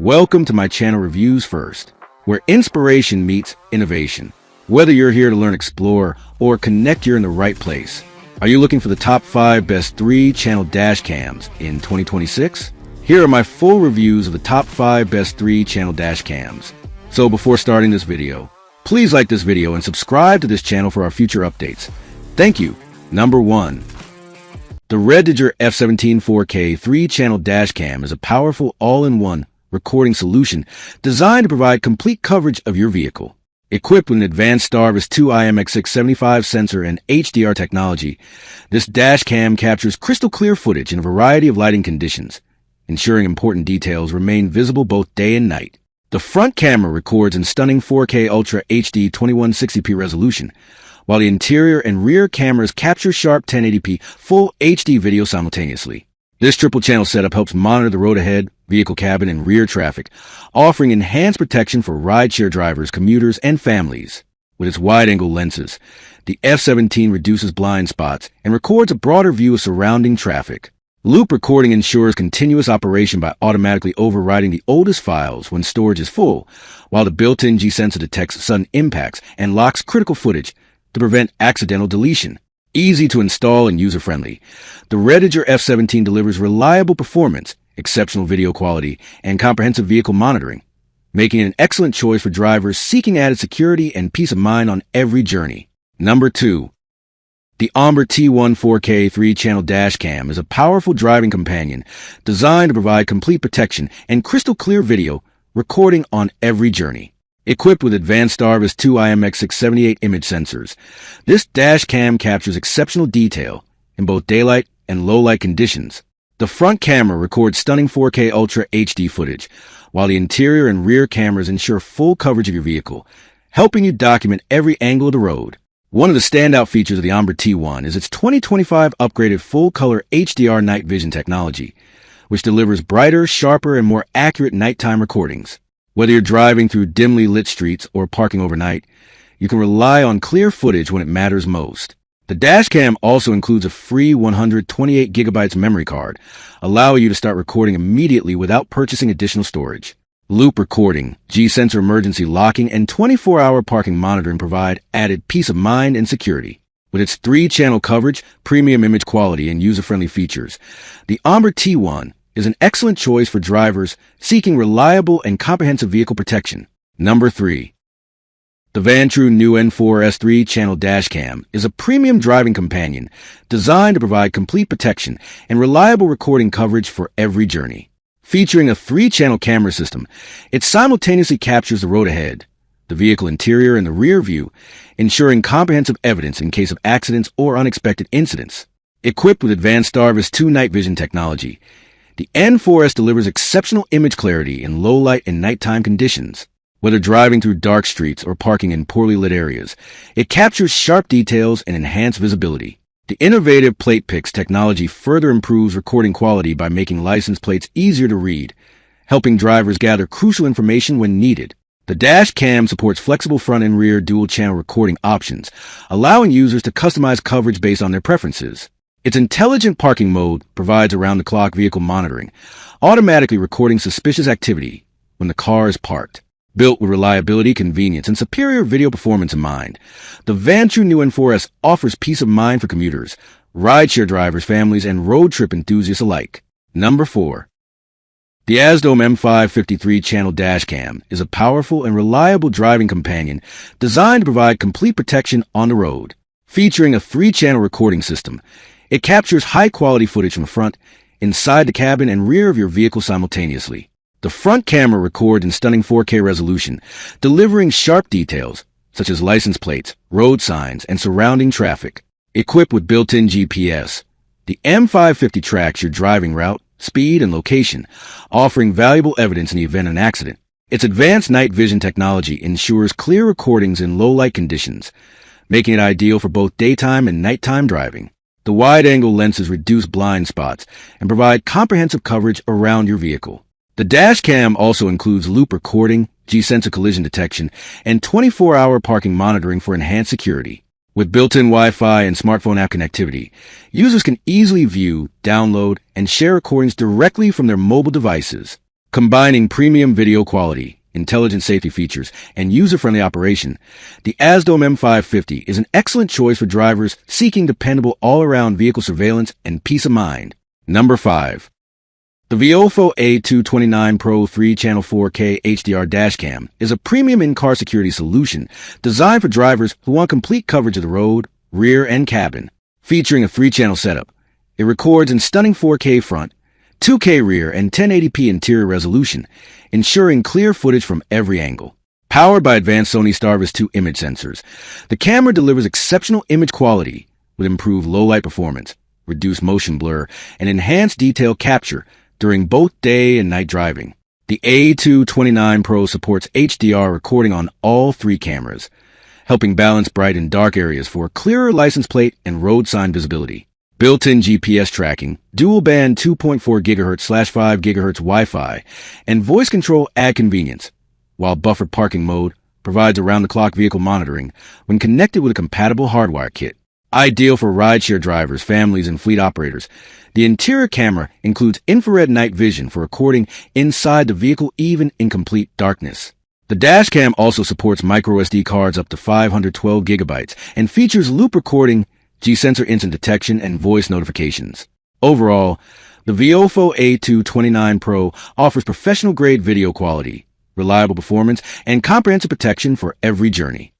Welcome to my channel Reviews First, where inspiration meets innovation. Whether you're here to learn, explore, or connect, you're in the right place. Are you looking for the top 5 best 3-channel dash cams in 2026? Here are my full reviews of the top 5 best 3-channel dash cams. So before starting this video, please like this video and subscribe to this channel for our future updates. Thank you. Number 1. The REDTIGER F17 4K 3-channel dash cam is a powerful all-in-one recording solution designed to provide complete coverage of your vehicle. Equipped with an advanced Starvis 2 IMX675 sensor and HDR technology, this dash cam captures crystal clear footage in a variety of lighting conditions, ensuring important details remain visible both day and night. The front camera records in stunning 4K Ultra HD 2160p resolution, while the interior and rear cameras capture sharp 1080p full HD video simultaneously. This triple-channel setup helps monitor the road ahead, vehicle cabin, and rear traffic, offering enhanced protection for rideshare drivers, commuters, and families. With its wide-angle lenses, the F17 reduces blind spots and records a broader view of surrounding traffic. Loop recording ensures continuous operation by automatically overriding the oldest files when storage is full, while the built-in G-sensor detects sudden impacts and locks critical footage to prevent accidental deletion. Easy to install and user-friendly, the REDTIGER F17 delivers reliable performance, exceptional video quality, and comprehensive vehicle monitoring, making it an excellent choice for drivers seeking added security and peace of mind on every journey. Number 2. The OMBAR T1 4K 3-channel dash cam is a powerful driving companion designed to provide complete protection and crystal clear video recording on every journey. Equipped with advanced Starvis 2 IMX678 image sensors, this dash cam captures exceptional detail in both daylight and low-light conditions. The front camera records stunning 4K Ultra HD footage, while the interior and rear cameras ensure full coverage of your vehicle, helping you document every angle of the road. One of the standout features of the OMBAR T1 is its 2025 upgraded full-color HDR night vision technology, which delivers brighter, sharper, and more accurate nighttime recordings. Whether you're driving through dimly lit streets or parking overnight, you can rely on clear footage when it matters most. The dash cam also includes a free 128GB memory card, allowing you to start recording immediately without purchasing additional storage. Loop recording, G-sensor emergency locking, and 24-hour parking monitoring provide added peace of mind and security. With its 3-channel coverage, premium image quality, and user-friendly features, the OMBAR T1 is an excellent choice for drivers seeking reliable and comprehensive vehicle protection. Number 3. The Vantrue new N4S 3-channel dash cam is a premium driving companion designed to provide complete protection and reliable recording coverage for every journey. Featuring a 3-channel camera system, it simultaneously captures the road ahead, the vehicle interior, and the rear view, ensuring comprehensive evidence in case of accidents or unexpected incidents. Equipped with advanced Starvis 2 night vision technology, the N4S delivers exceptional image clarity in low-light and nighttime conditions. Whether driving through dark streets or parking in poorly lit areas, it captures sharp details and enhanced visibility. The innovative Plate Pix technology further improves recording quality by making license plates easier to read, helping drivers gather crucial information when needed. The dash cam supports flexible front and rear dual-channel recording options, allowing users to customize coverage based on their preferences. Its intelligent parking mode provides around-the-clock vehicle monitoring, automatically recording suspicious activity when the car is parked. Built with reliability, convenience, and superior video performance in mind, the Vantrue new N4S offers peace of mind for commuters, rideshare drivers, families, and road trip enthusiasts alike. Number 4. The AZDOME M5 53-channel dash cam is a powerful and reliable driving companion designed to provide complete protection on the road. Featuring a 3-channel recording system, it captures high-quality footage from the front, inside the cabin, and rear of your vehicle simultaneously. The front camera records in stunning 4K resolution, delivering sharp details such as license plates, road signs, and surrounding traffic. Equipped with built-in GPS, the M550 tracks your driving route, speed, and location, offering valuable evidence in the event of an accident. Its advanced night vision technology ensures clear recordings in low-light conditions, making it ideal for both daytime and nighttime driving. The wide-angle lenses reduce blind spots and provide comprehensive coverage around your vehicle. The dash cam also includes loop recording, G-sensor collision detection, and 24-hour parking monitoring for enhanced security. With built-in Wi-Fi and smartphone app connectivity, users can easily view, download, and share recordings directly from their mobile devices. Combining premium video quality, intelligent safety features, and user-friendly operation, the AZDOME M550 is an excellent choice for drivers seeking dependable all-around vehicle surveillance and peace of mind. Number 5. The Viofo A229 Pro 3-channel 4K HDR Dash Cam is a premium in-car security solution designed for drivers who want complete coverage of the road, rear, and cabin. Featuring a 3-channel setup, it records in stunning 4K front, 2K rear, and 1080p interior resolution, ensuring clear footage from every angle. Powered by advanced Sony Starvis 2 image sensors, the camera delivers exceptional image quality with improved low-light performance, reduced motion blur, and enhanced detail capture during both day and night driving. The A229 Pro supports HDR recording on all 3 cameras, helping balance bright and dark areas for clearer license plate and road sign visibility. Built-in GPS tracking, dual-band 2.4 GHz/5 GHz Wi-Fi, and voice control add convenience, while buffered parking mode provides around-the-clock vehicle monitoring when connected with a compatible hardwire kit. Ideal for rideshare drivers, families, and fleet operators, the interior camera includes infrared night vision for recording inside the vehicle even in complete darkness. The dash cam also supports microSD cards up to 512 gigabytes and features loop recording, G-sensor instant detection, and voice notifications. Overall, the Viofo A229 Pro offers professional-grade video quality, reliable performance, and comprehensive protection for every journey.